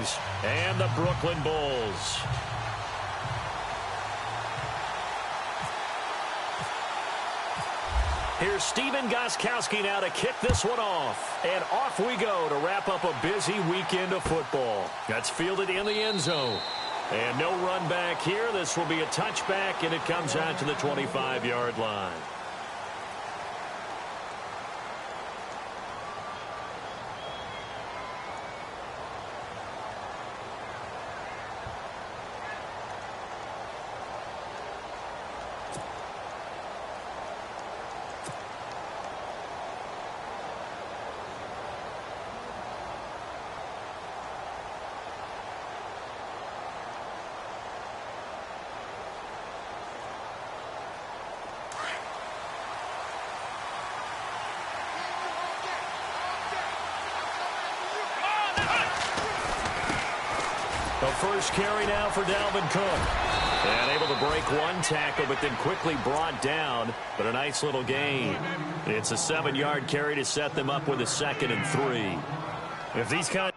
Kings and the Brooklyn Bulls. Here's Steven Gostkowski now to kick this one off. And off we go to wrap up a busy weekend of football. That's fielded in the end zone. And no run back here. This will be a touchback, and it comes out to the 25-yard line. The first carry now for Dalvin Cook. And able to break one tackle, but then quickly brought down. But a nice little gain. It's a 7-yard carry to set them up with a 2nd and 3. If these kind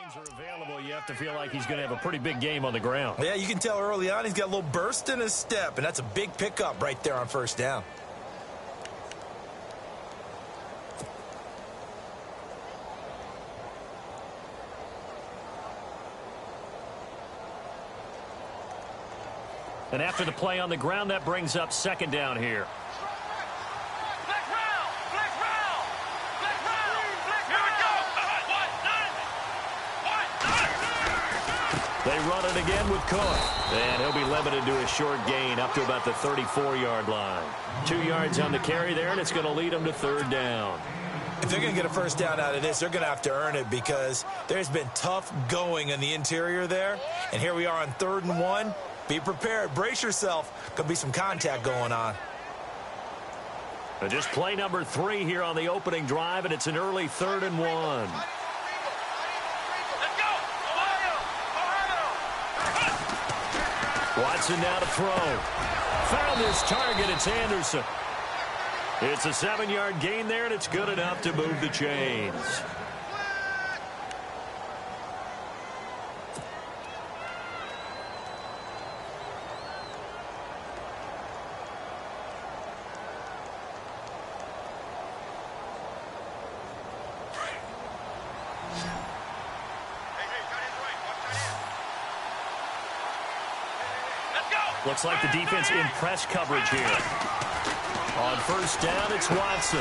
lanes are available, you have to feel like he's going to have a pretty big game on the ground. Yeah, you can tell early on he's got a little burst in his step, and that's a big pickup right there on first down. And after the play on the ground, that brings up 2nd down here. They run it again with Cook. And he'll be limited to a short gain up to about the 34-yard line. 2 yards on the carry there, and it's going to lead them to 3rd down. If they're going to get a first down out of this, they're going to have to earn it because there's been tough going in the interior there. And here we are on 3rd and 1. Be prepared. Brace yourself. Could be some contact going on. Just play number 3 here on the opening drive, and it's an early 3rd and 1. Watson now to throw. Found his target. It's Anderson. It's a 7-yard gain there, and it's good enough to move the chains. Looks like the defense in press coverage here. On first down, it's Watson.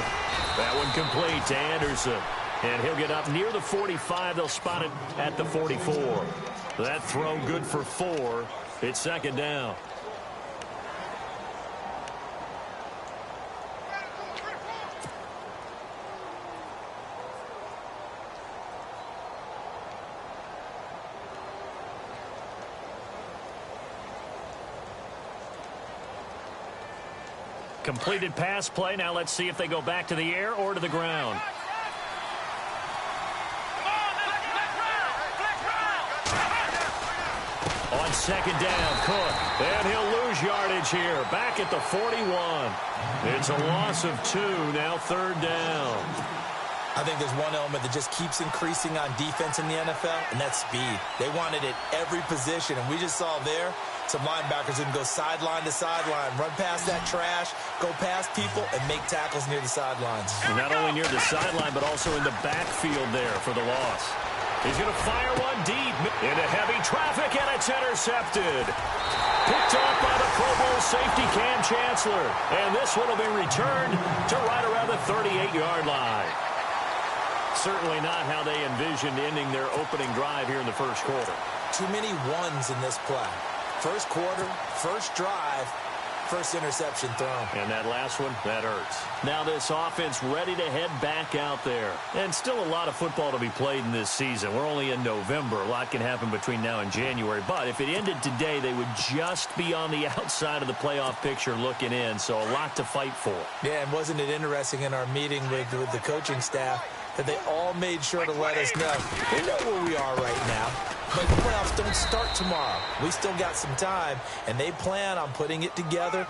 That one complete to Anderson. And he'll get up near the 45. They'll spot it at the 44. That throw good for 4. It's 2nd down. Completed pass play. Now let's see if they go back to the air or to the ground. On 2nd down, Cook. And he'll lose yardage here. Back at the 41. It's a loss of 2. Now 3rd down. I think there's one element that just keeps increasing on defense in the NFL, and that's speed. They want it at every position, and we just saw there Some linebackers who can go sideline to sideline, run past that trash, go past people, and make tackles near the sidelines. And not only near the sideline, but also in the backfield there for the loss. He's going to fire one deep into heavy traffic, and it's intercepted. Picked off by the Pro Bowl safety Cam Chancellor. And this one will be returned to right around the 38-yard line. Certainly not how they envisioned ending their opening drive here in the first quarter. Too many ones in this play. First quarter, first drive, first interception thrown. And that last one, that hurts. Now this offense ready to head back out there. And still a lot of football to be played in this season. We're only in November. A lot can happen between now and January. But if it ended today, they would just be on the outside of the playoff picture looking in. So a lot to fight for. Yeah, and wasn't it interesting in our meeting with the coaching staff that they all made sure to let us know. We know where we are right now, but the playoffs don't start tomorrow. We still got some time, and they plan on putting it together,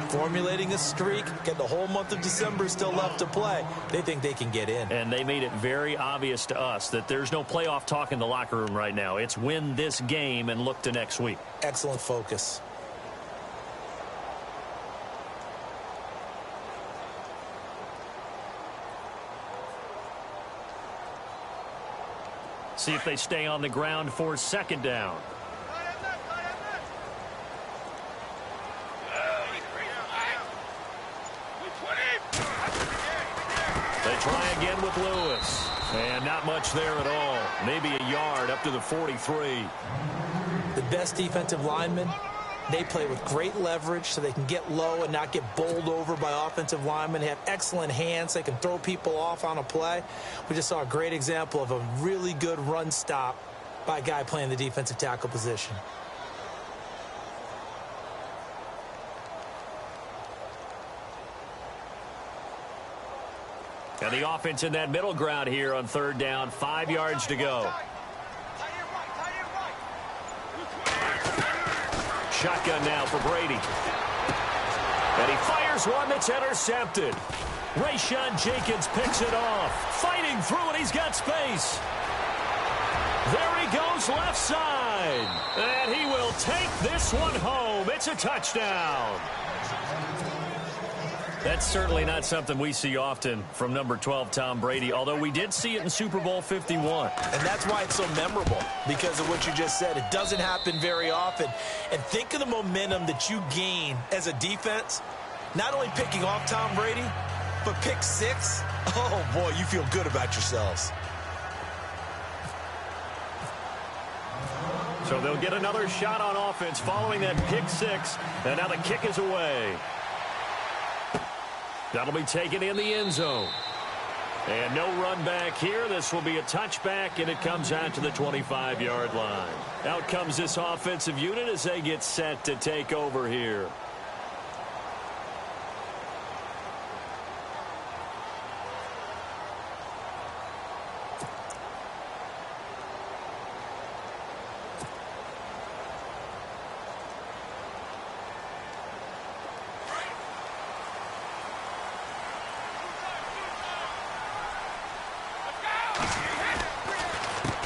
formulating a streak, get the whole month of December still left to play. They think they can get in. And they made it very obvious to us that there's no playoff talk in the locker room right now. It's win this game and look to next week. Excellent focus. See if they stay on the ground for second down. They try again with Lewis. And not much there at all. Maybe a yard up to the 43. The best defensive linemen, they play with great leverage so they can get low and not get bowled over by offensive linemen. They have excellent hands. They can throw people off on a play. We just saw a great example of a really good run stop by a guy playing the defensive tackle position. And the offense in that middle ground here on third down. 5 yards to go. Shotgun now for Brady. And he fires one that's intercepted. Rayshon Jenkins picks it off. Fighting through it. He's got space. There he goes left side. And he will take this one home. It's a touchdown. That's certainly not something we see often from number 12, Tom Brady, although we did see it in Super Bowl 51. And that's why it's so memorable, because of what you just said. It doesn't happen very often. And think of the momentum that you gain as a defense, not only picking off Tom Brady, but pick six. Oh, boy, you feel good about yourselves. So they'll get another shot on offense following that pick six, and now the kick is away. That'll be taken in the end zone. And no run back here. This will be a touchback, and it comes out to the 25-yard line. Out comes this offensive unit as they get set to take over here.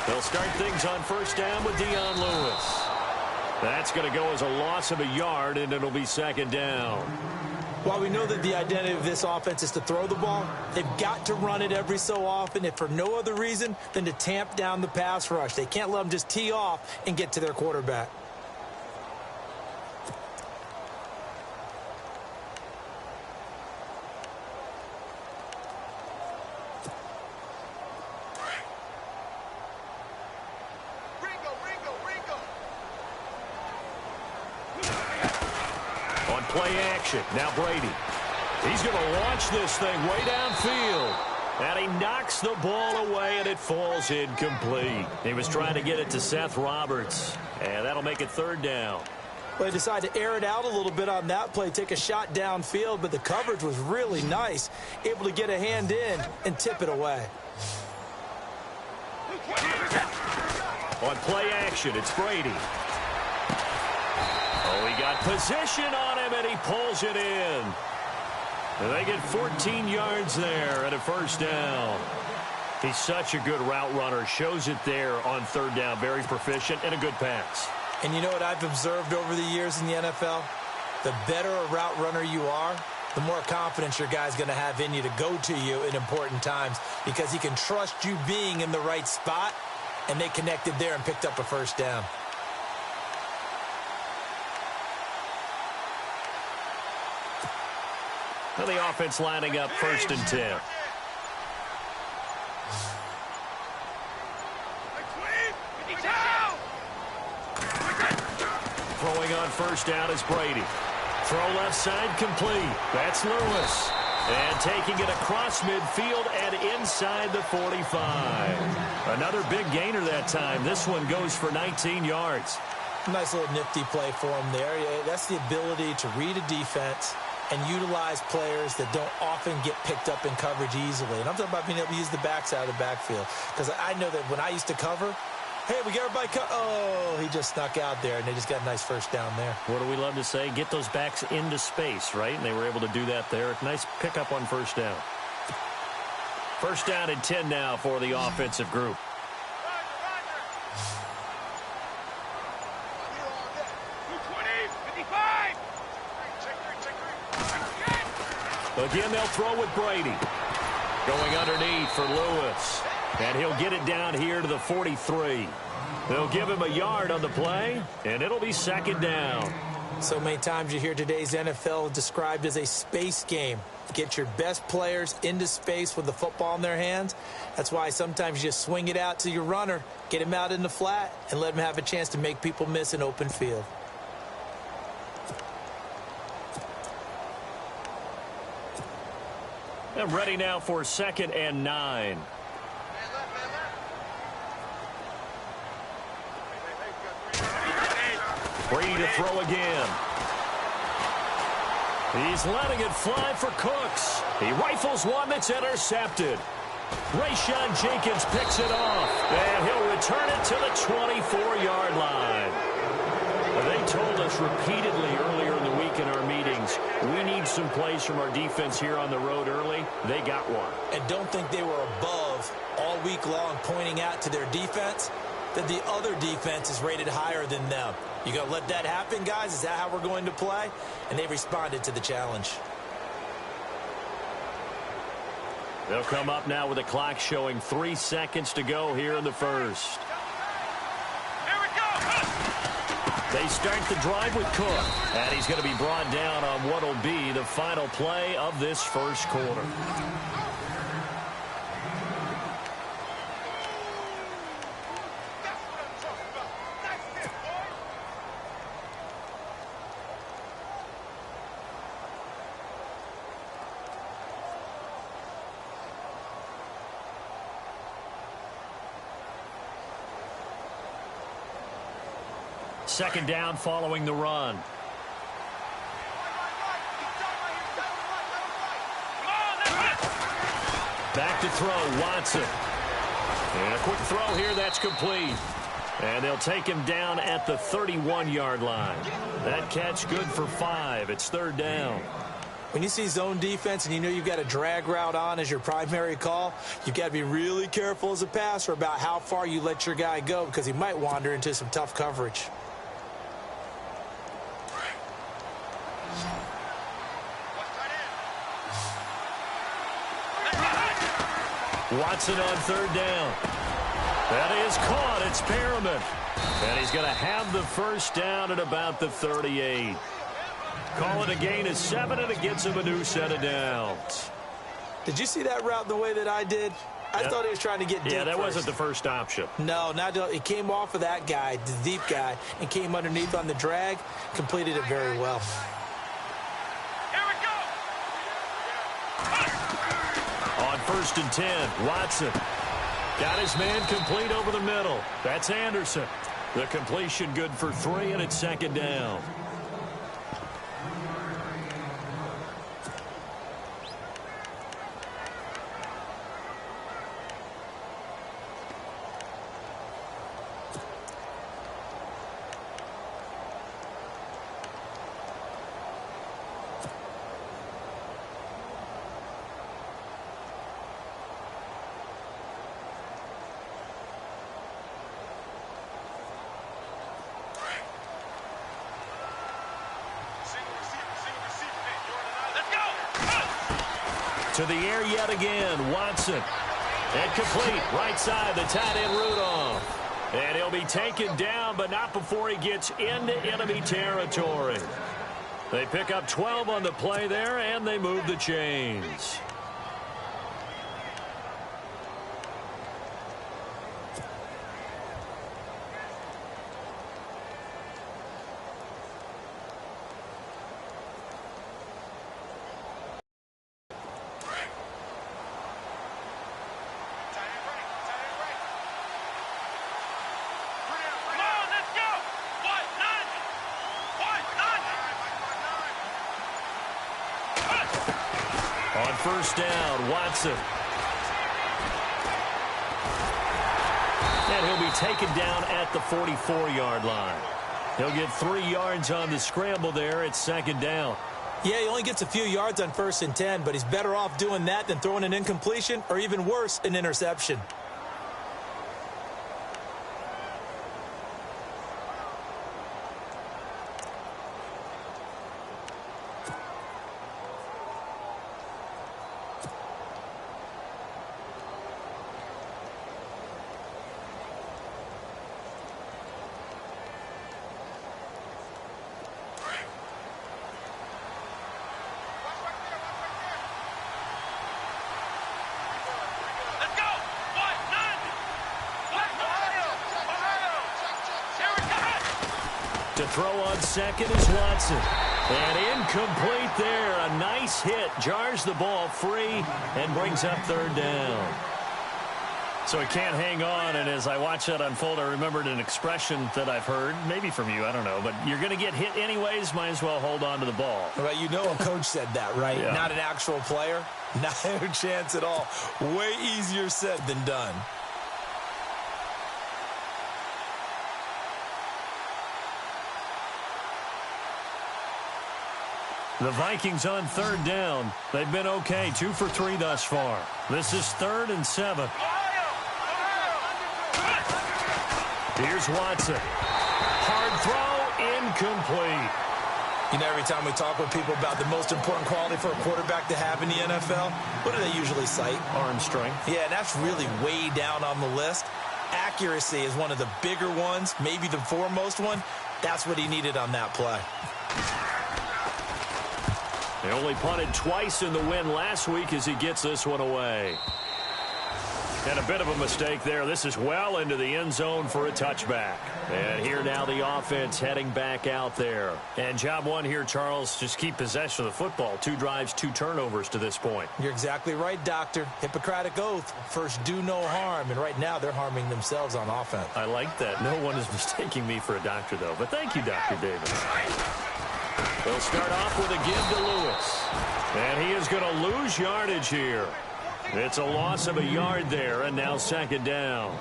They'll start things on first down with Dion Lewis. That's going to go as a loss of a yard, and it'll be second down. While we know that the identity of this offense is to throw the ball, they've got to run it every so often, if for no other reason than to tamp down the pass rush. They can't let them just tee off and get to their quarterback. Play action. Now Brady. He's going to launch this thing way downfield. And he knocks the ball away, and it falls incomplete. He was trying to get it to Seth Roberts. And that'll make it third down. Well, they decided to air it out a little bit on that play, take a shot downfield, but the coverage was really nice. Able to get a hand in and tip it away. On play action, it's Brady. Oh, he got position on him, and he pulls it in. And they get 14 yards there at a first down. He's such a good route runner. Shows it there on third down. Very proficient and a good pass. And you know what I've observed over the years in the NFL? The better a route runner you are, the more confidence your guy's going to have in you to go to you in important times because he can trust you being in the right spot, and they connected there and picked up a first down. Well, the offense lining up 1st and 10. Throwing on 1st down is Brady. Throw left side complete. That's Lewis. And taking it across midfield and inside the 45. Another big gainer that time. This one goes for 19 yards. Nice little nifty play for him there. That's the ability to read a defense and utilize players that don't often get picked up in coverage easily. And I'm talking about being able to use the backside of the backfield. Because I know that when I used to cover, hey, we got everybody oh, he just snuck out there, and they just got a nice first down there. What do we love to say? Get those backs into space, right? And they were able to do that there. Nice pickup on 1st down. 1st down and 10 now for the offensive group. Again, they'll throw with Brady. Going underneath for Lewis. And he'll get it down here to the 43. They'll give him a yard on the play, and it'll be 2nd down. So many times you hear today's NFL described as a space game. Get your best players into space with the football in their hands. That's why sometimes you just swing it out to your runner, get him out in the flat, and let him have a chance to make people miss an open field. And ready now for 2nd and 9. Brady to throw again. He's letting it fly for Cooks. He rifles one that's intercepted. Rayshon Jenkins picks it off, and he'll return it to the 24-yard line. They told us repeatedly earlier in the week in our meetings, we need some plays from our defense here on the road early. They got one. And don't think they were above all week long pointing out to their defense that the other defense is rated higher than them. You going to let that happen, guys? Is that how we're going to play? And they responded to the challenge. They'll come up now with the clock showing 3 seconds to go here in the first. They start the drive with Cook, and he's going to be brought down on what will be the final play of this first quarter. Second down following the run. Back to throw, Watson. And a quick throw here, that's complete. And they'll take him down at the 31-yard line. That catch good for 5. It's 3rd down. When you see zone defense and you know you've got a drag route on as your primary call, you've got to be really careful as a passer about how far you let your guy go because he might wander into some tough coverage. Watson on 3rd down. That is caught. It's Perriman. And he's going to have the first down at about the 38. Call it a gain of 7, and it gets him a new set of downs. Did you see that route the way that I did? I thought he was trying to get deep. Yeah, that first. wasn't the first option. No, he came off of that guy, the deep guy, and came underneath on the drag, completed it very well. On 1st and 10, Watson got his man complete over the middle. That's Anderson. The completion good for 3, and it's 2nd down. To the air yet again. Watson. And complete. Right side, the tight end Rudolph. And he'll be taken down, but not before he gets into enemy territory. They pick up 12 on the play there, and they move the chains. On first down, Watson. And he'll be taken down at the 44-yard line. He'll get 3 yards on the scramble there. It's second down. Yeah, he only gets a few yards on 1st and 10, but he's better off doing that than throwing an incompletion or even worse, an interception. To throw on second is Watson. And incomplete there. A nice hit. Jars the ball free and brings up third down. So he can't hang on, and as I watch that unfold, I remembered an expression that I've heard, maybe from you, I don't know, but you're going to get hit anyways, might as well hold on to the ball. Well, you know a coach said that, right? Yeah. Not an actual player. Not a chance at all. Way easier said than done. The Vikings on third down. They've been okay, 2 for 3 thus far. This is 3rd and 7. Here's Watson. Hard throw, incomplete. You know, every time we talk with people about the most important quality for a quarterback to have in the NFL, what do they usually cite? Arm strength. Yeah, that's really way down on the list. Accuracy is one of the bigger ones, maybe the foremost one. That's what he needed on that play. They only punted twice in the win last week as he gets this one away. And a bit of a mistake there. This is well into the end zone for a touchback. And here now the offense heading back out there. And job one here, Charles, just keep possession of the football. 2 drives, 2 turnovers to this point. You're exactly right, Doctor. Hippocratic oath. First, do no harm. And right now, they're harming themselves on offense. I like that. No one is mistaking me for a doctor, though. But thank you, Dr. Davis. They'll start off with a give to Lewis. And he is going to lose yardage here. It's a loss of a yard there, and now second down.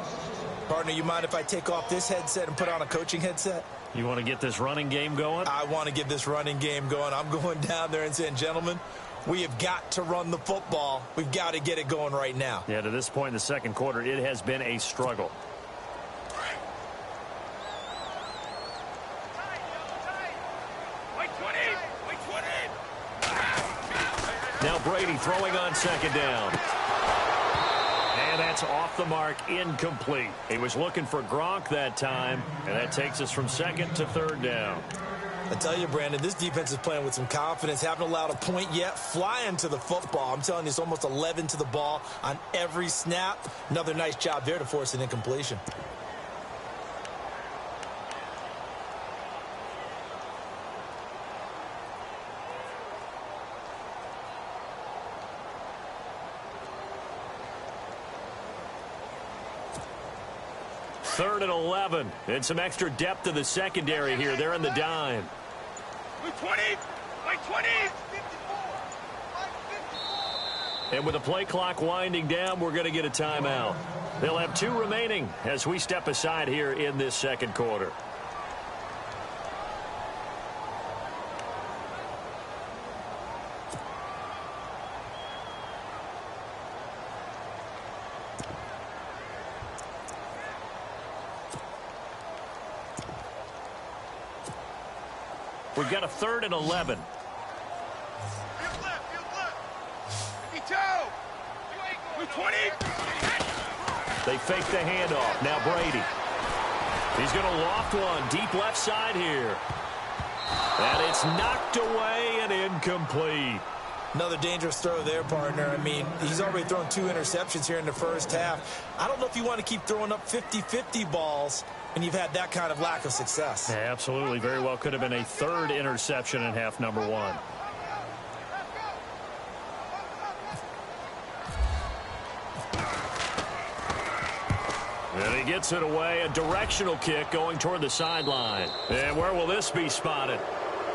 Partner, you mind if I take off this headset and put on a coaching headset? You want to get this running game going? I want to get this running game going. I'm going down there and saying, gentlemen, we have got to run the football. We've got to get it going right now. Yeah, to this point in the second quarter, it has been a struggle. Now Brady throwing on second down. And that's off the mark, incomplete. He was looking for Gronk that time, and that takes us from second to third down. I tell you, Brandon, this defense is playing with some confidence. Haven't allowed a point yet. Flying to the football. I'm telling you, it's almost 11 to the ball on every snap. Another nice job there to force an incompletion. Third and 11. And some extra depth to the secondary here. They're in the dime. 20. 20. And with the play clock winding down, we're going to get a timeout. They'll have 2 remaining as we step aside here in this second quarter. We've got a 3rd and 11. Field left. 52. 20. They fake the handoff. Now Brady. He's going to loft one deep left side here. And it's knocked away and incomplete. Another dangerous throw there, partner. I mean, he's already thrown 2 interceptions here in the first half. I don't know if you want to keep throwing up 50-50 balls when you've had that kind of lack of success. Yeah, absolutely. Very well could have been a 3rd interception in half number 1. And he gets it away. A directional kick going toward the sideline. And where will this be spotted?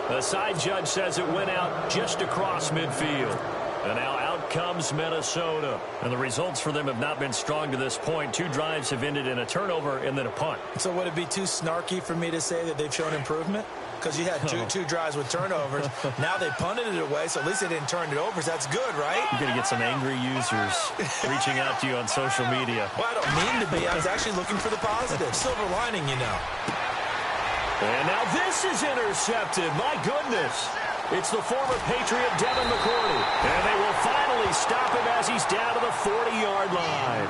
The side judge says it went out just across midfield. And now out comes Minnesota. And the results for them have not been strong to this point. 2 drives have ended in a turnover and then a punt. So would it be too snarky for me to say that they've shown improvement? Because you had two drives with turnovers. Now they punted it away, so at least they didn't turn it over. So that's good, right? You're going to get some angry users reaching out to you on social media. Well, I don't mean to be. I was actually looking for the positive. Silver lining, you know. And now this is intercepted. My goodness. It's the former Patriot Devin McCourty. And they will finally stop him as he's down to the 40-yard line.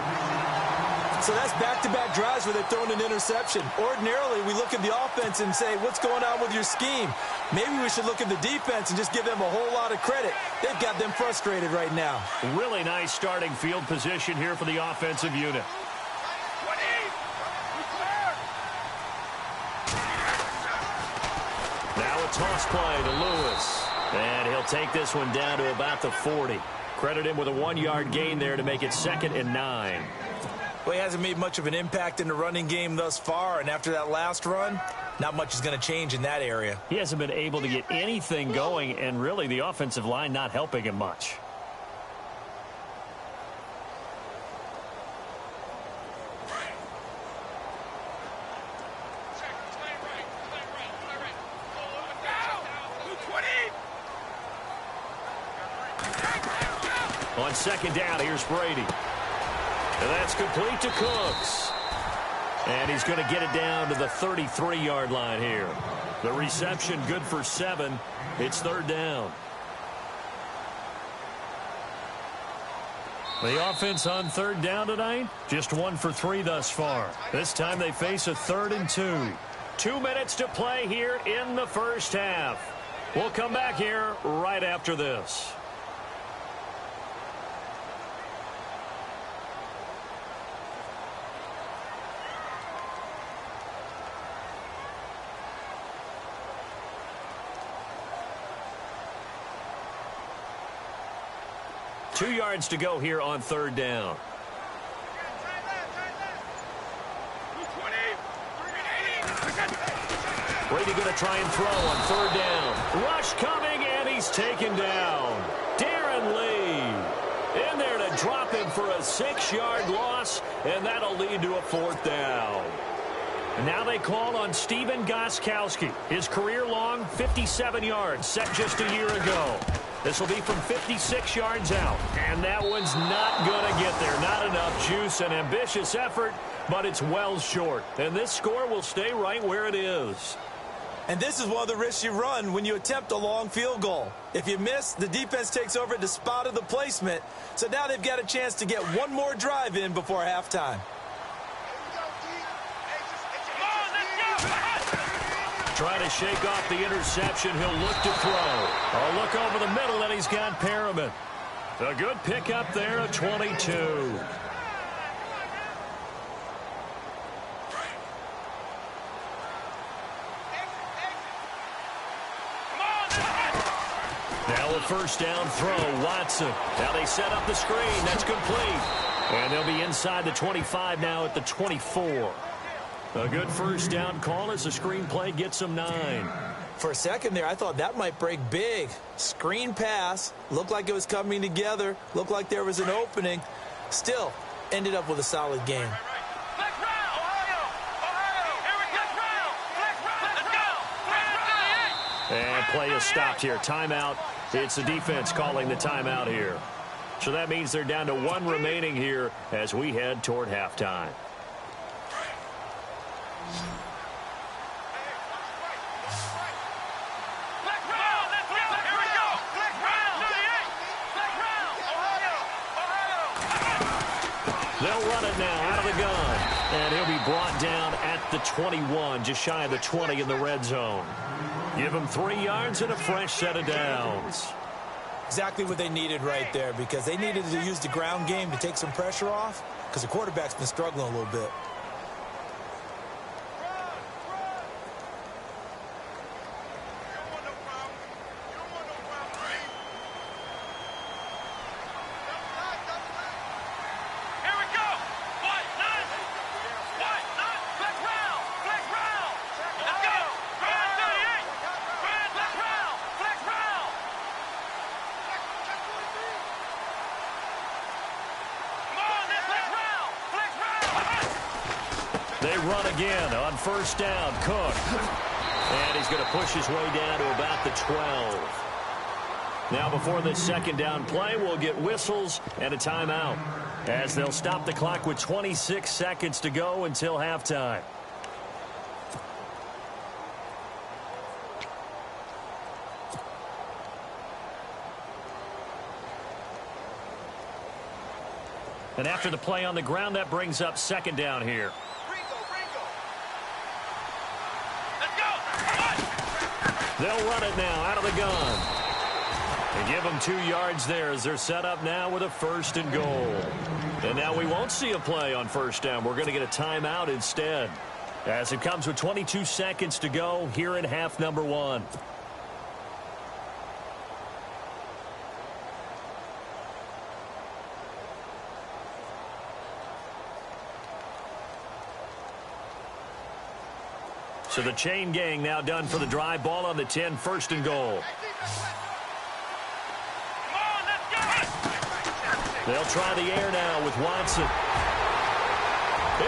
So that's back-to-back drives where they've thrown an interception. Ordinarily, we look at the offense and say, what's going on with your scheme? Maybe we should look at the defense and just give them a whole lot of credit. They've got them frustrated right now. Really nice starting field position here for the offensive unit. 20. Now a toss play to Lewis. And he'll take this one down to about the 40. Credit him with a 1-yard gain there to make it 2nd and 9. Well, he hasn't made much of an impact in the running game thus far, and after that last run, not much is going to change in that area. He hasn't been able to get anything going, and really the offensive line not helping him much. On 2nd down, here's Brady. And that's complete to Cooks. And he's going to get it down to the 33-yard line here. The reception good for 7. It's 3rd down. The offense on 3rd down tonight, just 1 for 3 thus far. This time they face a 3rd and 2. 2 minutes to play here in the first half. We'll come back here right after this. Two yards to go here on 3rd down. Brady going to try and throw on 3rd down. Rush coming, and he's taken down. Darren Lee in there to drop him for a 6-yard loss, and that'll lead to a 4th down. And now they call on Steven Gostkowski. His career-long 57 yards set just a year ago. This will be from 56 yards out. And that one's not going to get there. Not enough juice. An ambitious effort, but it's well short. And this score will stay right where it is. And this is one of the risks you run when you attempt a long field goal. If you miss, the defense takes over at the spot of the placement. So now they've got a chance to get one more drive in before halftime. Trying to shake off the interception. He'll look to throw. A look over the middle, and he's got Perriman. A good pickup there at 22. Now a 1st down throw. Watson. Now they set up the screen. That's complete. And they'll be inside the 25 now at the 24. A good 1st down call as the screen play gets them 9. For a second there, I thought that might break big. Screen pass. Looked like it was coming together. Looked like there was an opening. Still, ended up with a solid game. And play is stopped here. Timeout. It's the defense calling the timeout here. So that means they're down to 1 remaining here as we head toward halftime. They'll run it now out of the gun. And he'll be brought down at the 21, just shy of the 20 in the red zone. Give him 3 yards and a fresh set of downs. Exactly what they needed right there, because they needed to use the ground game to take some pressure off, because the quarterback's been struggling a little bit. They run again on first down. Cook. And he's going to push his way down to about the 12. Now before this second down play, we'll get whistles and a timeout, as they'll stop the clock with 26 seconds to go until halftime. And after the play on the ground, that brings up second down here. They'll run it now out of the gun. And give them 2 yards there as they're set up now with a first and goal. And now we won't see a play on first down. We're going to get a timeout instead, as it comes with 22 seconds to go here in half number 1. So the chain gang now done for the drive. Ball on the 10, first and goal. They'll try the air now with Watson.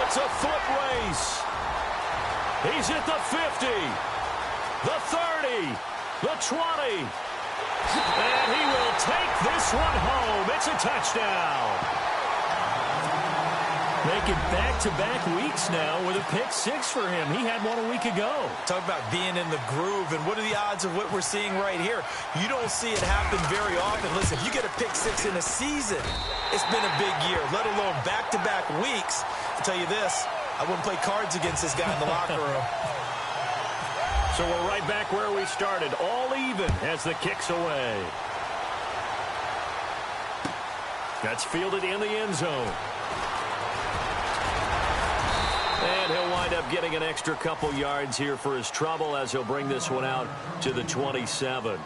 It's a foot race. He's at the 50, the 30, the 20. And he will take this one home. It's a touchdown. Making back-to-back weeks now with a pick-6 for him. He had one a week ago. Talk about being in the groove, and what are the odds of what we're seeing right here? You don't see it happen very often. Listen, if you get a pick-6 in a season, it's been a big year, let alone back-to-back weeks. I'll tell you this, I wouldn't play cards against this guy in the locker room. So we're right back where we started, all even as the kick's away. That's fielded in the end zone. And he'll wind up getting an extra couple yards here for his trouble, as he'll bring this one out to the 27.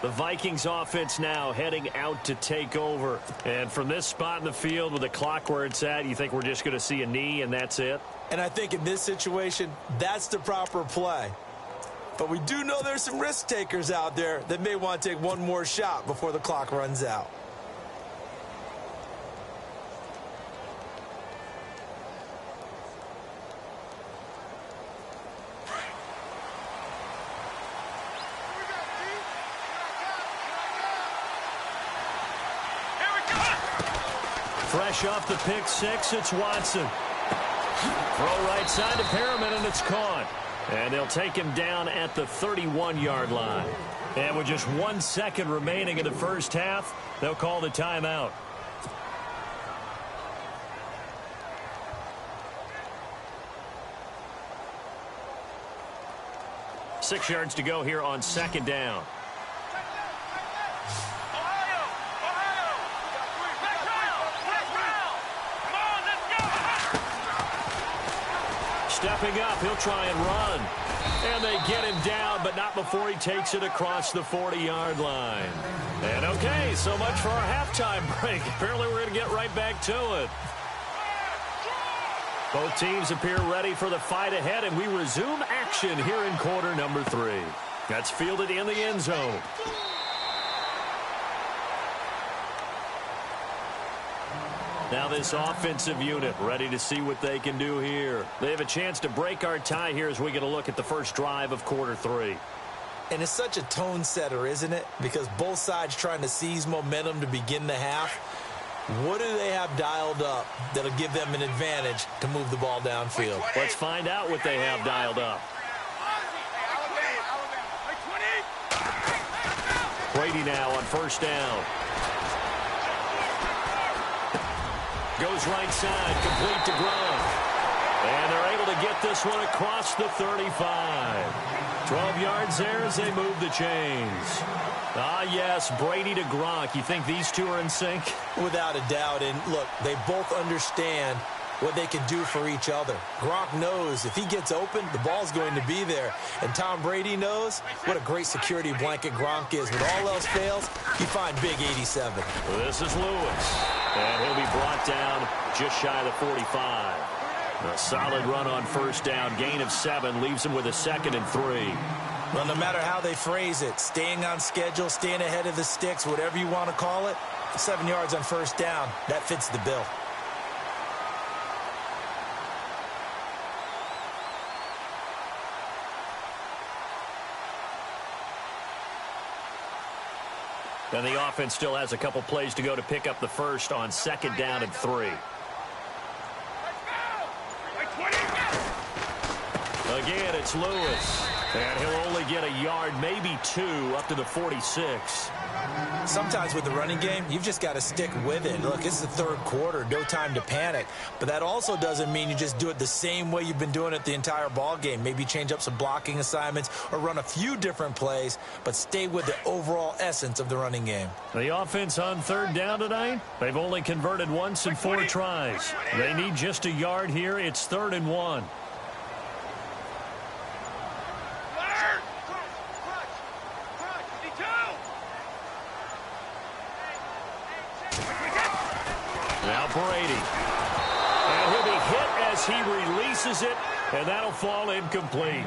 The Vikings offense now heading out to take over. And from this spot in the field with the clock where it's at, you think we're just going to see a knee and that's it? And I think in this situation, that's the proper play. But we do know there's some risk takers out there that may want to take one more shot before the clock runs out. Fresh off the pick-6, it's Watson. Throw right side to Perriman, and it's caught. And they'll take him down at the 31-yard line. And with just 1 second remaining in the first half, they'll call the timeout. Six yards to go here on second down. Stepping up, he'll try and run. And they get him down, but not before he takes it across the 40-yard line. And okay, so much for our halftime break. Apparently we're going to get right back to it. Both teams appear ready for the fight ahead, and we resume action here in quarter number 3. That's fielded in the end zone. Now this offensive unit ready to see what they can do here. They have a chance to break our tie here as we get a look at the first drive of quarter 3. And it's such a tone setter, isn't it? Because both sides trying to seize momentum to begin the half. What do they have dialed up that'll give them an advantage to move the ball downfield? Let's find out what they have dialed up. Brady now on first down. Goes right side, complete to Gronk. And they're able to get this one across the 35. 12 yards there as they move the chains. Ah, yes, Brady to Gronk. You think these two are in sync? Without a doubt. And, look, they both understand what they can do for each other. Gronk knows if he gets open, the ball's going to be there. And Tom Brady knows what a great security blanket Gronk is. When all else fails, you find big 87. This is Lewis. And he'll be brought down just shy of the 45. A solid run on first down. Gain of 7 leaves him with a 2nd and 3. Well, no matter how they phrase it, staying on schedule, staying ahead of the sticks, whatever you want to call it, 7 yards on first down, that fits the bill. And the offense still has a couple plays to go to pick up the first on 2nd down and 3. Again, it's Lewis. And he'll only get a yard, maybe 2, up to the 46. Sometimes with the running game, you've just got to stick with it. Look, it's the third quarter, no time to panic. But that also doesn't mean you just do it the same way you've been doing it the entire ball game. Maybe change up some blocking assignments or run a few different plays, but stay with the overall essence of the running game. The offense on 3rd down tonight, they've only converted once in 4 tries. They need just a yard here. It's 3rd and 1. Now Brady. And he'll be hit as he releases it, and that'll fall incomplete.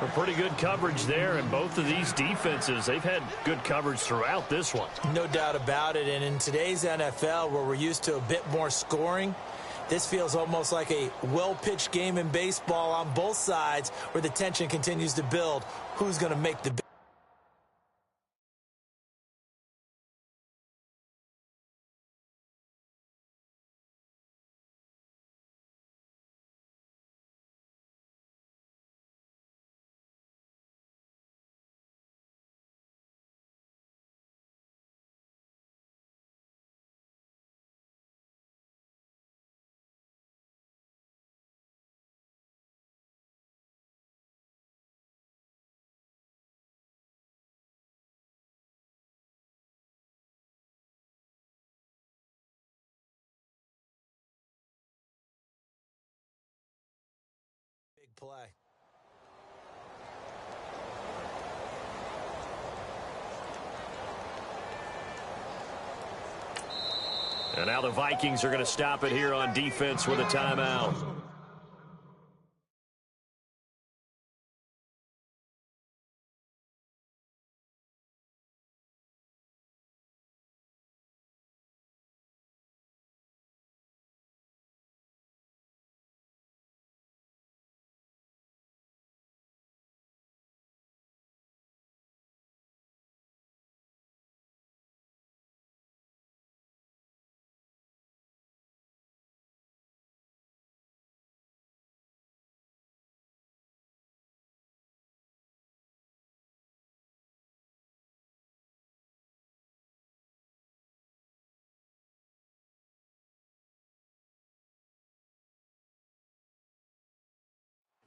A pretty good coverage there, and both of these defenses, they've had good coverage throughout this one. No doubt about it, and in today's NFL, where we're used to a bit more scoring, this feels almost like a well-pitched game in baseball on both sides where the tension continues to build. Who's going to make the big play? And now the Vikings are going to stop it here on defense with a timeout.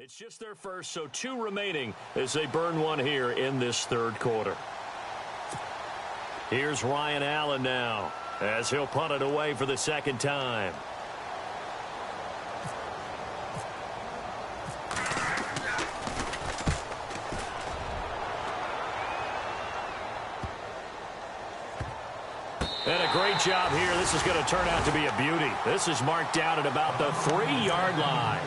It's just their first, so 2 remaining as they burn one here in this 3rd quarter. Here's Ryan Allen now as he'll punt it away for the 2nd time. And a great job here. This is going to turn out to be a beauty. This is marked down at about the 3-yard line.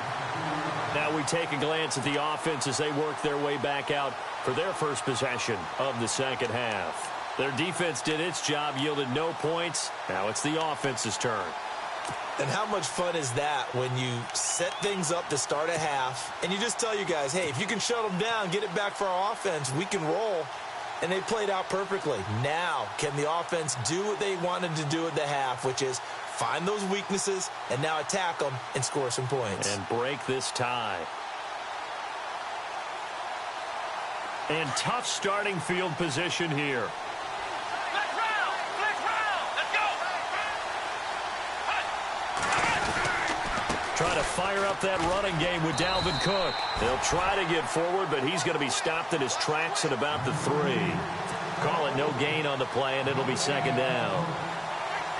Now we take a glance at the offense as they work their way back out for their first possession of the 2nd half. Their defense did its job, yielded no points. Now it's the offense's turn. And how much fun is that when you set things up to start a half and you just tell you guys, hey, if you can shut them down, get it back for our offense, we can roll. And they played out perfectly. Now, can the offense do what they wanted to do at the half, which is find those weaknesses and now attack them and score some points. And break this tie. And tough starting field position here. Let's round! Let's go! Trying to fire up that running game with Dalvin Cook. They'll try to get forward, but he's going to be stopped in his tracks at about the 3. Call it no gain on the play, and it'll be second down.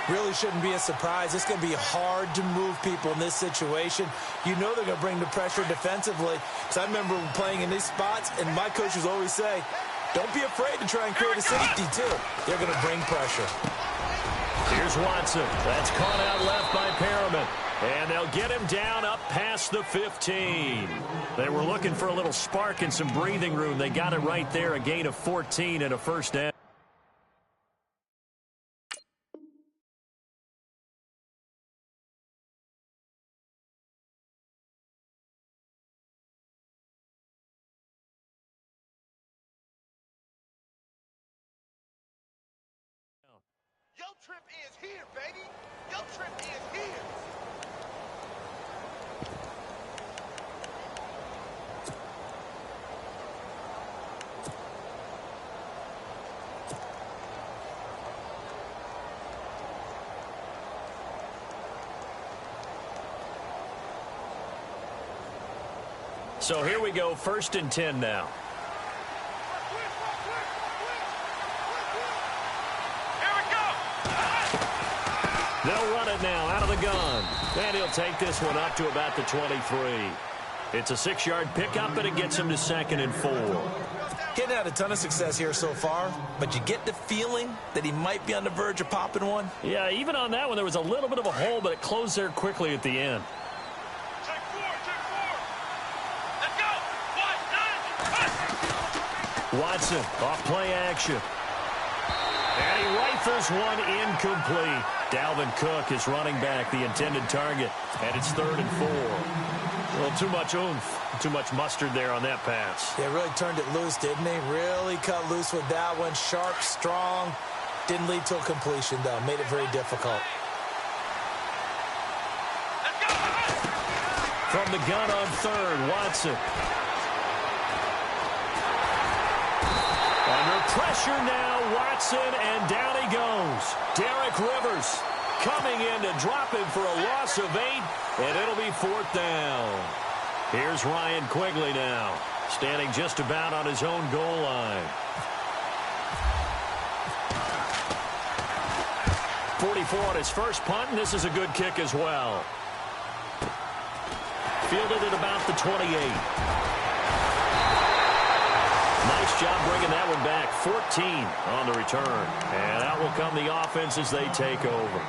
Really shouldn't be a surprise. It's going to be hard to move people in this situation. You know they're going to bring the pressure defensively. Because I remember playing in these spots, and my coaches always say, don't be afraid to try and create a safety, too. They're going to bring pressure. Here's Watson. That's caught out left by Perriman. And they'll get him down up past the 15. They were looking for a little spark and some breathing room. They got it right there, a gain of 14 and a first down. Your trip is here, baby. Your trip is here. So here we go, 1st and 10 now. They'll run it now out of the gun. And he'll take this one up to about the 23. It's a 6-yard pickup, and it gets him to 2nd and 4. Getting had a ton of success here so far, but you get the feeling that he might be on the verge of popping one. Yeah, even on that one, there was a little bit of a hole, but it closed there quickly at the end. Check 4. Let's go. 1, 9, Watson, off play action. And he rifles one incomplete. Dalvin Cook is running back, the intended target, and it's 3rd and 4. A little too much oomph, too much mustard there on that pass. Yeah, really turned it loose, didn't he? Really cut loose with that one. Sharp, strong. Didn't lead to a completion, though. Made it very difficult. From the gun on 3rd, Watson. Under pressure now, Watson, and down he goes. Derek Rivers coming in to drop him for a loss of 8, and it'll be 4th down. Here's Ryan Quigley now, standing just about on his own goal line. 44 on his first punt, and this is a good kick as well. Fielded at about the 28. Nice job bringing that one back. 14 on the return. And out will come the offense as they take over.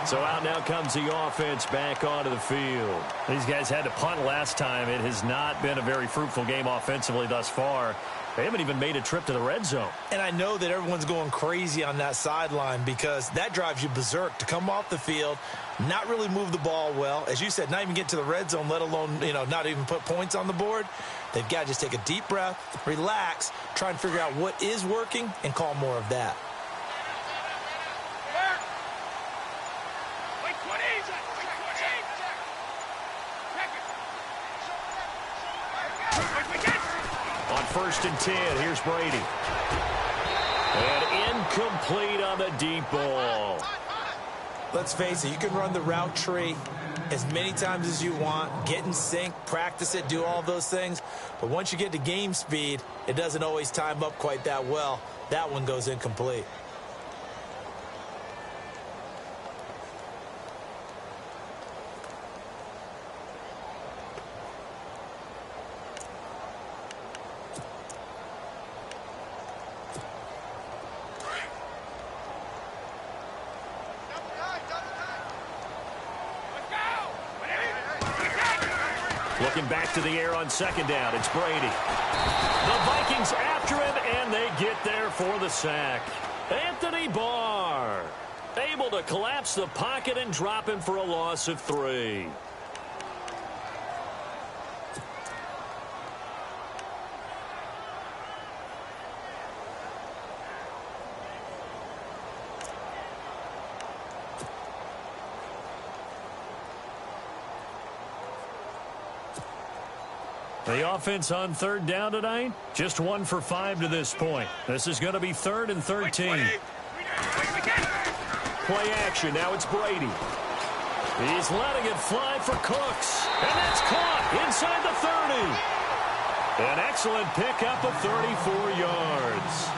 So out now comes the offense back onto the field. These guys had to punt last time. It has not been a very fruitful game offensively thus far. They haven't even made a trip to the red zone. And I know that everyone's going crazy on that sideline because that drives you berserk to come off the field, not really move the ball well. As you said, not even get to the red zone, let alone, not even put points on the board. They've got to just take a deep breath, relax, try and figure out what is working, and call more of that. On 1st and 10, here's Brady. And incomplete on the deep ball. Let's face it, you can run the route tree as many times as you want, get in sync, practice it, do all those things. But once you get to game speed, it doesn't always time up quite that well. That one goes incomplete. Looking back to the air on 2nd down, it's Brady. The Vikings after him, and they get there for the sack. Anthony Barr able to collapse the pocket and drop him for a loss of 3. The offense on 3rd down tonight, just 1 for 5 to this point. This is going to be 3rd and 13. Play action. Now it's Brady. He's letting it fly for Cooks. And that's caught inside the 30. An excellent pickup of 34 yards.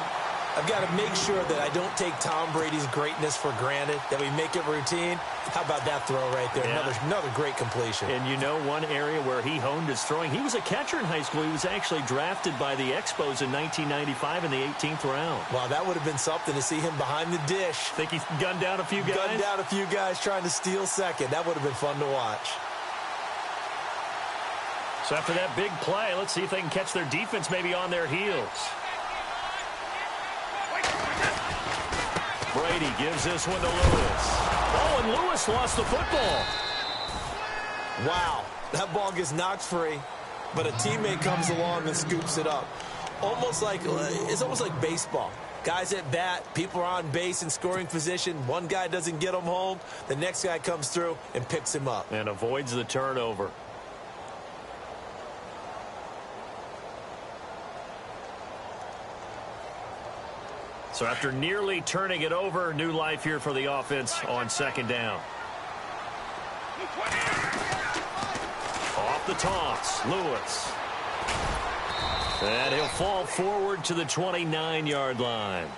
I've got to make sure that I don't take Tom Brady's greatness for granted, that we make it routine. How about that throw right there? Yeah. Another great completion. And you know one area where he honed his throwing? He was a catcher in high school. He was actually drafted by the Expos in 1995 in the 18th round. Wow, that would have been something to see him behind the dish. Think he gunned down a few guys? Gunned down a few guys trying to steal second. That would have been fun to watch. So after that big play, let's see if they can catch their defense maybe on their heels. Brady gives this one to Lewis. Oh, and Lewis lost the football. Wow, that ball gets knocked free, but a teammate comes along and scoops it up. It's almost like baseball. Guys at bat, people are on base in scoring position. One guy doesn't get him home. The next guy comes through and picks him up. And avoids the turnover. So after nearly turning it over, new life here for the offense on second down. Off the toss, Lewis. And he'll fall forward to the 29-yard line.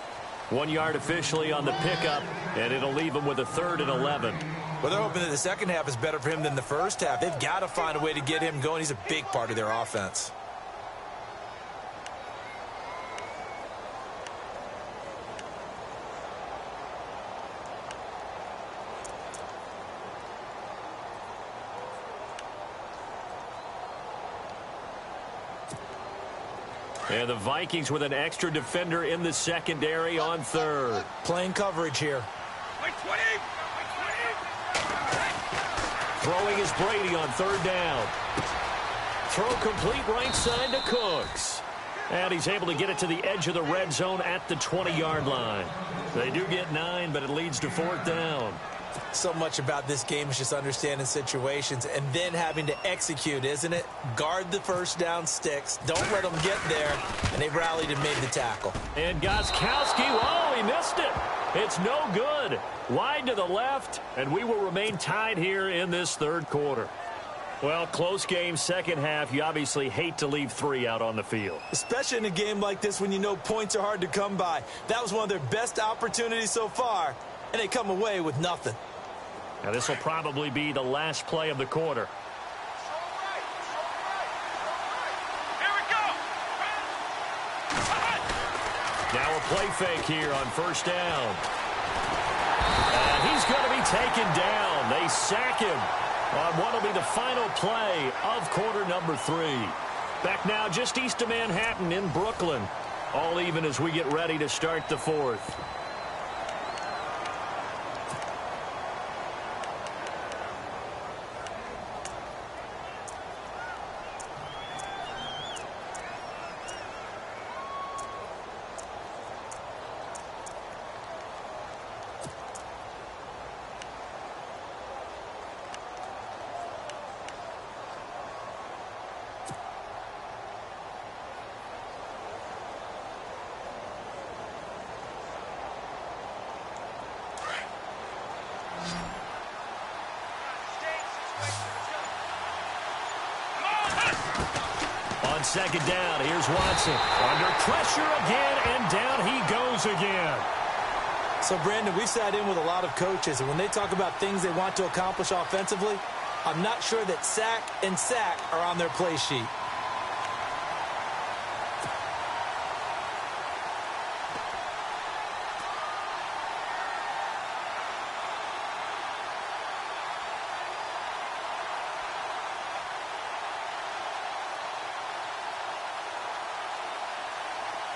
1 yard officially on the pickup, and it'll leave him with a 3rd and 11. Well, they're hoping that the second half is better for him than the first half. They've got to find a way to get him going. He's a big part of their offense. And the Vikings with an extra defender in the secondary on 3rd. Playing coverage here. Throwing is Brady on 3rd down. Throw complete right side to Cooks. And he's able to get it to the edge of the red zone at the 20-yard line. They do get 9, but it leads to 4th down. So much about this game is just understanding situations and then having to execute, isn't it? Guard the first down sticks. Don't let them get there. And they rallied and made the tackle. And Gostkowski, oh, he missed it. It's no good. Wide to the left, and we will remain tied here in this 3rd quarter. Well, close game, second half. You obviously hate to leave 3 out on the field. Especially in a game like this when you know points are hard to come by. That was one of their best opportunities so far, and they come away with nothing. Now, this will probably be the last play of the quarter. Here we go. Now a play fake here on 1st down. And he's going to be taken down. They sack him on what will be the final play of quarter number 3. Back now just east of Manhattan in Brooklyn. All even as we get ready to start the 4th. Second down, here's Watson. Under pressure again, and down he goes again. So, Brandon, we've sat in with a lot of coaches, and when they talk about things they want to accomplish offensively, I'm not sure that sack and sack are on their play sheet.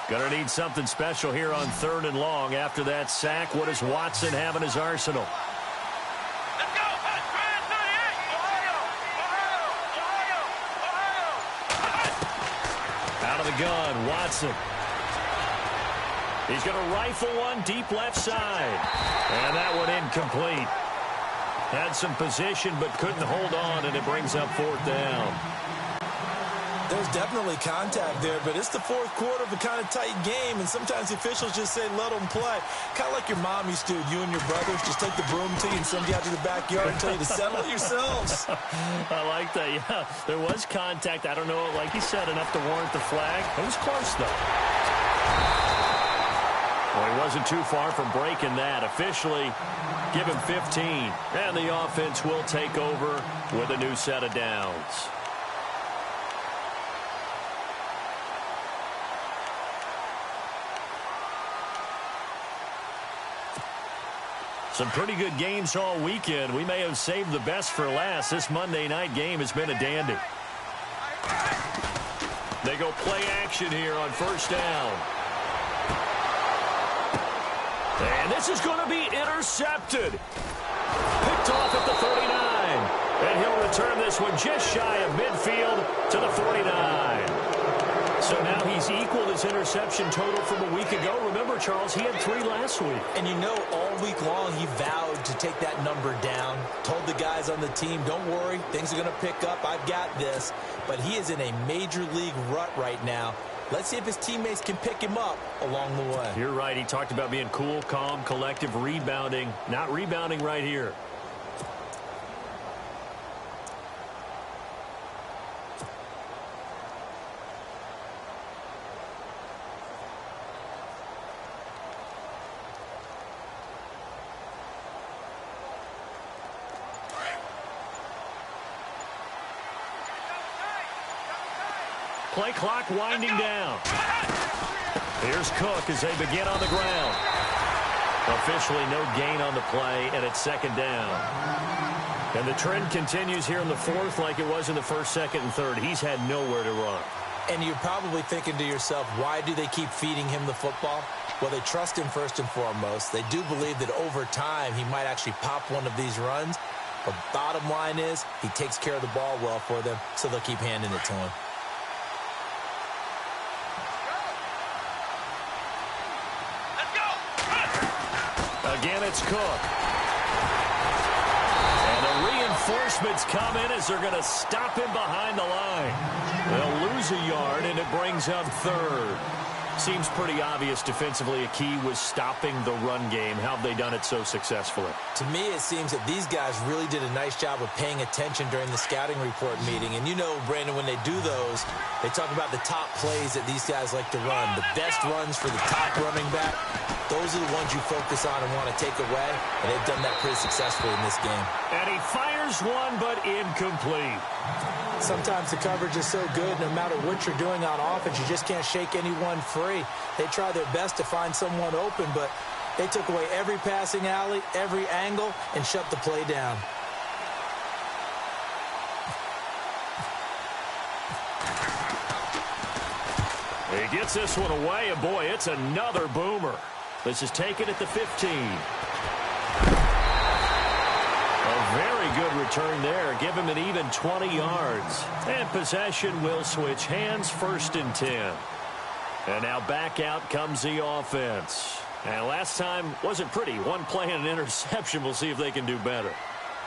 Gonna need something special here on 3rd and long. After that sack, what does Watson have in his arsenal? Let's go. Ohio. Out of the gun, Watson. He's gonna rifle one deep left side. And that one incomplete. Had some position but couldn't hold on, and it brings up 4th down. There's definitely contact there, but it's the fourth quarter of a kind of tight game, and sometimes the officials just say, let them play. Kind of like your mom used to, you and your brothers, just take the broom to you and send you out to the backyard and tell you to settle it yourselves. I like that, yeah. There was contact. I don't know, like you said, enough to warrant the flag. It was close, though. Well, he wasn't too far from breaking that. Officially, give him 15. And the offense will take over with a new set of downs. Some pretty good games all weekend. We may have saved the best for last. This Monday night game has been a dandy. They go play action here on first down. And this is going to be intercepted. Picked off at the 39. And he'll return this one just shy of midfield to the 49. So now he's equaled his interception total from a week ago. Remember, Charles, he had 3 last week. And you know, all week long he vowed to take that number down. Told the guys on the team, don't worry, things are going to pick up. I've got this. But he is in a major league rut right now. Let's see if his teammates can pick him up along the way. You're right. He talked about being cool, calm, collective, rebounding. Not rebounding right here. Play clock winding down. Here's Cook as they begin on the ground. Officially no gain on the play, and it's second down. And the trend continues here in the fourth like it was in the first, second, and third. He's had nowhere to run. And you're probably thinking to yourself, why do they keep feeding him the football? Well, they trust him first and foremost. They do believe that over time he might actually pop one of these runs. But bottom line is he takes care of the ball well for them, so they'll keep handing it to him. Again, it's Cook. And the reinforcements come in as they're going to stop him behind the line. They'll lose a yard, and it brings up third. Seems pretty obvious defensively a key was stopping the run game. How have they done it so successfully? To me, it seems that these guys really did a nice job of paying attention during the scouting report meeting. And you know, Brandon, when they do those, they talk about the top plays that these guys like to run. The best runs for the top running back. Those are the ones you focus on and want to take away. And they've done that pretty successfully in this game. And he fires one, but incomplete. Sometimes the coverage is so good, no matter what you're doing on offense, you just can't shake anyone free. They try their best to find someone open, but they took away every passing alley, every angle, and shut the play down. He gets this one away, and boy, it's another boomer. This is taken at the 15. A very good return there. Give him an even 20 yards. And possession will switch hands, 1st and 10. And now back out comes the offense. And last time wasn't pretty. One play and an interception. We'll see if they can do better.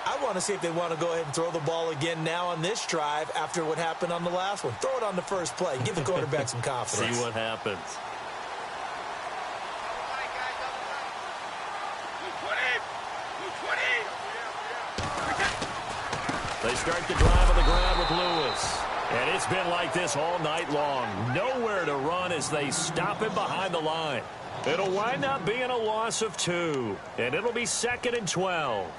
I want to see if they want to go ahead and throw the ball again now on this drive after what happened on the last one. Throw it on the first play. Give the quarterback some confidence. See what happens. They start the drive on the ground with Lewis. And it's been like this all night long. Nowhere to run as they stop him behind the line. It'll wind up being a loss of 2. And it'll be 2nd and 12.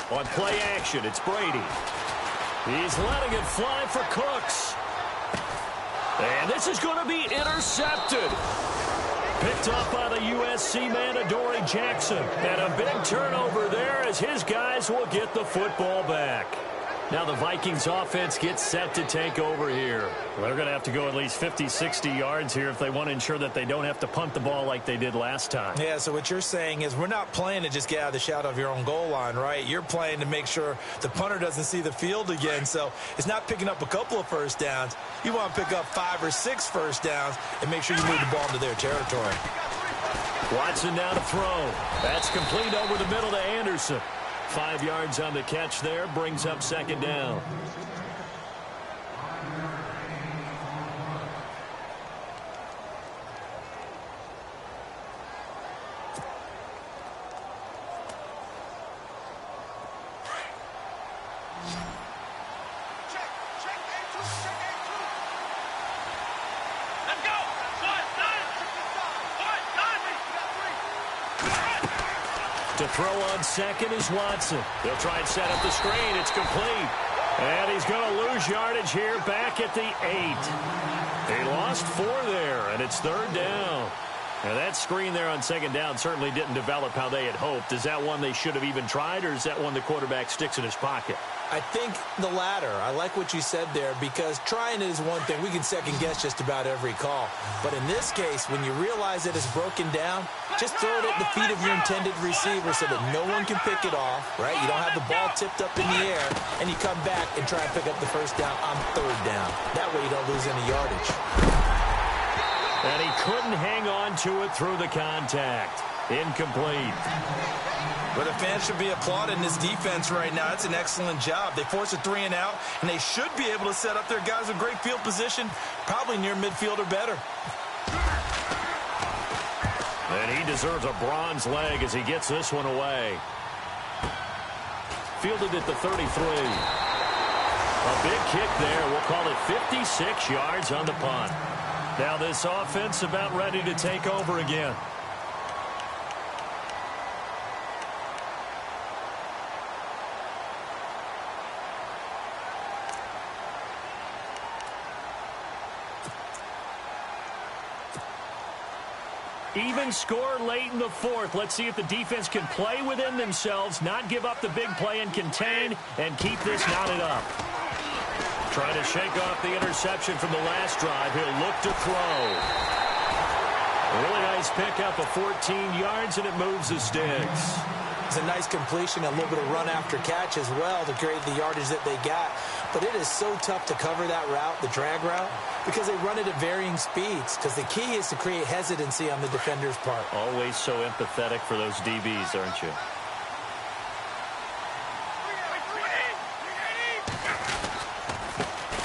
On play action, it's Brady. He's letting it fly for Cooks. And this is going to be intercepted. Picked off by the USC man, Adoree Jackson. And a big turnover there as his guys will get the football back. Now the Vikings offense gets set to take over here. They're going to have to go at least 50, 60 yards here if they want to ensure that they don't have to punt the ball like they did last time. Yeah, so what you're saying is we're not playing to just get out of the shadow of your own goal line, right? You're playing to make sure the punter doesn't see the field again. So it's not picking up a couple of first downs. You want to pick up 5 or 6 first downs and make sure you move the ball into their territory. Watson now to throw. That's complete over the middle to Anderson. 5 yards on the catch there, brings up second down. To throw on second is Watson. They'll try and set up the screen. It's complete. And he's going to lose yardage here back at the 8. He lost 4 there, and it's third down. Now that screen there on second down certainly didn't develop how they had hoped. Is that one they should have even tried, or is that one the quarterback sticks in his pocket? I think the latter. I like what you said there, because trying it is one thing. We can second-guess just about every call. But in this case, when you realize that it's broken down, just throw it at the feet of your intended receiver so that no one can pick it off, right? You don't have the ball tipped up in the air, and you come back and try and pick up the first down on third down. That way you don't lose any yardage. And he couldn't hang on to it through the contact. Incomplete. But the fans should be applauding this defense right now. It's an excellent job. They force a 3 and out, and they should be able to set up their guys with great field position, probably near midfield or better. And he deserves a bronze leg as he gets this one away. Fielded at the 33. A big kick there. We'll call it 56 yards on the punt. Now this offense about ready to take over again. Even score late in the fourth. Let's see if the defense can play within themselves, not give up the big play and contain, and keep this knotted up. Trying to shake off the interception from the last drive. He'll look to throw. A really nice pickup of 14 yards, and it moves the sticks. It's a nice completion, a little bit of run after catch as well to create the yardage that they got. But it is so tough to cover that route, the drag route, because they run it at varying speeds. Because the key is to create hesitancy on the defender's part. Always so empathetic for those DBs, aren't you?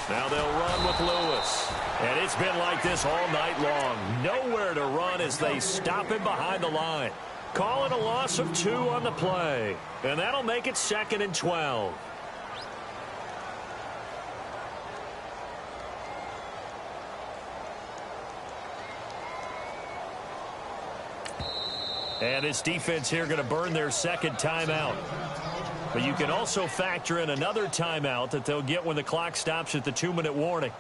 Now they'll run with Lewis. And it's been like this all night long. Nowhere to run as they stop him behind the line. Call it a loss of 2 on the play. And that'll make it 2nd and 12. And this defense here going to burn their second timeout. But you can also factor in another timeout that they'll get when the clock stops at the 2-minute warning.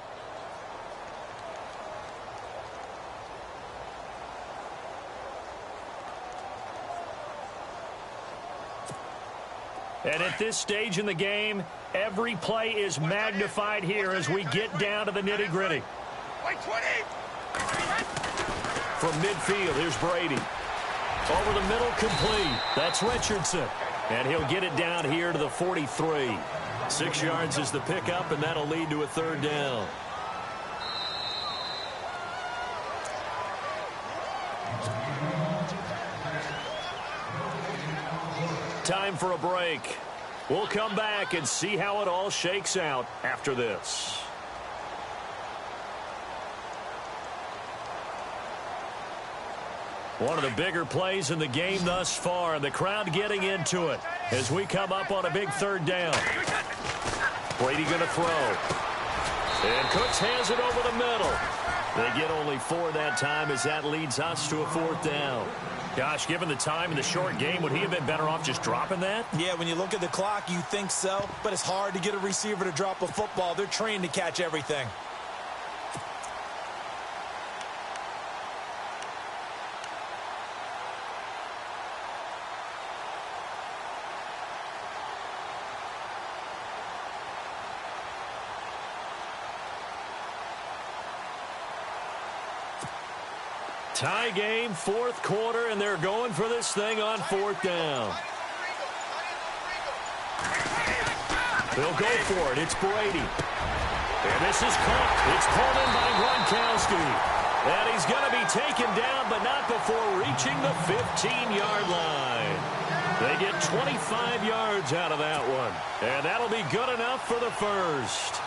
And at this stage in the game, every play is magnified here as we get down to the nitty-gritty. From midfield, here's Brady. Over the middle, complete. That's Richardson. And he'll get it down here to the 43. 6 yards is the pickup, and that'll lead to a third down. Time for a break. We'll come back and see how it all shakes out after this. One of the bigger plays in the game thus far, and the crowd getting into it as we come up on a big third down. Brady going to throw. And Cooks has it over the middle. They get only 4 that time as that leads us to a 4th down. Gosh, given the time in the short game, would he have been better off just dropping that? Yeah, when you look at the clock, you think so, but it's hard to get a receiver to drop a football. They're trained to catch everything. Tie game, fourth quarter, and they're going for this thing on fourth down. They'll go for it. It's Brady. And this is caught. It's pulled in by Gronkowski. And he's going to be taken down, but not before reaching the 15-yard line. They get 25 yards out of that one. And that'll be good enough for the first.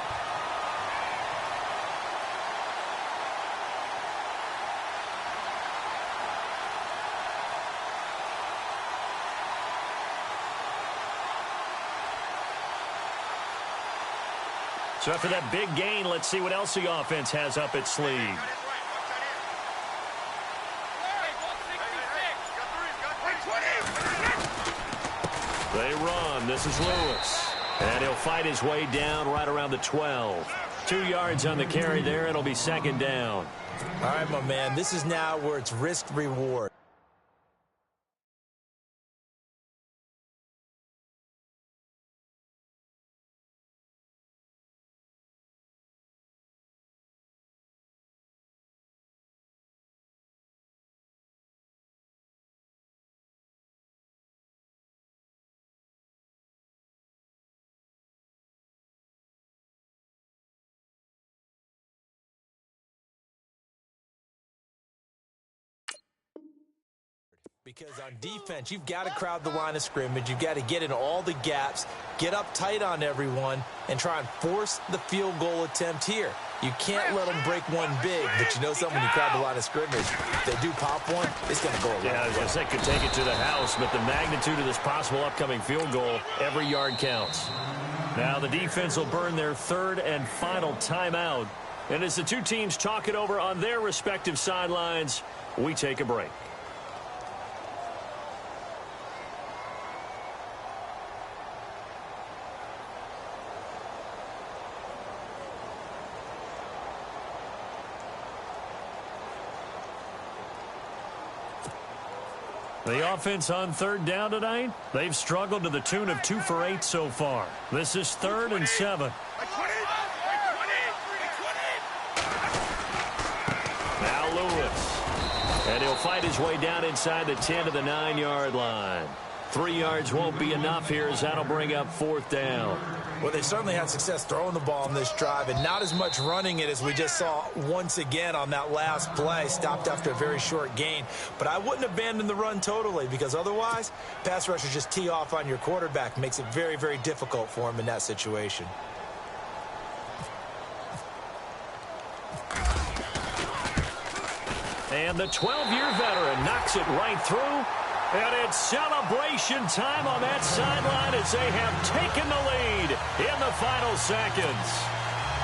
So after that big gain, let's see what else the offense has up its sleeve. They run. This is Lewis. And he'll fight his way down right around the 12. 2 yards on the carry there. It'll be second down. All right, my man. This is now where it's risk-reward. Because on defense, you've got to crowd the line of scrimmage. You've got to get in all the gaps, get up tight on everyone, and try and force the field goal attempt here. You can't let them break one big, but you know something, when you crowd the line of scrimmage, if they do pop one, it's going to go around. Yeah, I was going to say, could take it to the house, but the magnitude of this possible upcoming field goal, every yard counts. Now the defense will burn their third and final timeout. And as the two teams talk it over on their respective sidelines, we take a break. The offense on third down tonight, they've struggled to the tune of 2 for 8 so far. This is 3rd and 7. Now Lewis. And he'll fight his way down inside the 10 to the 9-yard line. 3 yards won't be enough here as that'll bring up 4th down. Well, they certainly had success throwing the ball on this drive and not as much running it as we just saw once again on that last play. Stopped after a very short gain. But I wouldn't abandon the run totally, because otherwise, pass rushers just tee off on your quarterback. Makes it very, very difficult for him in that situation. And the 12-year veteran knocks it right through. And it's celebration time on that sideline as they have taken the lead in the final seconds.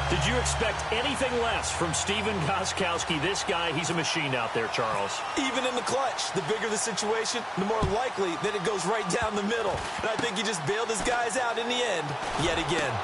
Did you expect anything less from Stephen Gostkowski? This guy, he's a machine out there, Charles. Even in the clutch, the bigger the situation, the more likely that it goes right down the middle. And I think he just bailed his guys out in the end yet again.